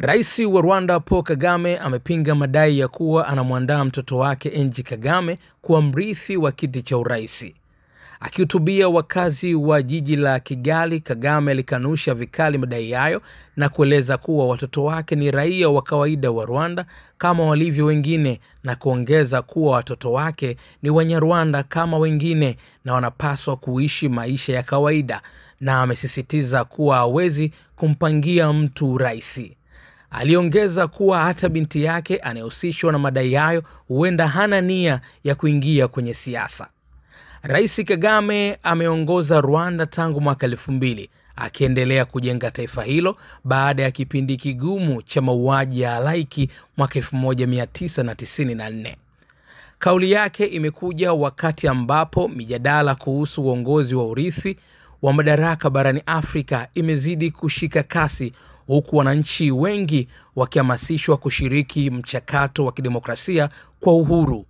Rais wa Rwanda Paul Kagame amepinga madai ya kuwa anamwandaa mtoto wake Enji Kagame kuwa mrithi wa kiti cha urais. Akihutubia wakazi wa jiji la Kigali, Kagame alikanusha vikali madai hayo na kueleza kuwa watoto wake ni raia wa kawaida wa Rwanda kama walivyo wengine, na kuongeza kuwa watoto wake ni Wanyarwanda kama wengine na wanapaswa kuishi maisha ya kawaida, na amesisitiza kuwa hawezi kumpangia mtu urais. Aliongeza kuwa hata binti yake anayehusishwa na madai hayo huenda hana nia ya kuingia kwenye siasa. Rais Kagame ameongoza Rwanda tangu mwaka 2000, akiendelea kujenga taifa hilo baada ya kipindi kigumu cha mauaji ya halaiki mwaka 1994. Kauli yake imekuja wakati ambapo mijadala kuhusu uongozi wa urithi wa madaraka barani Afrika imezidi kushika kasi, huku wananchi wengi wakihamasishwa kushiriki mchakato wa kidemokrasia kwa uhuru.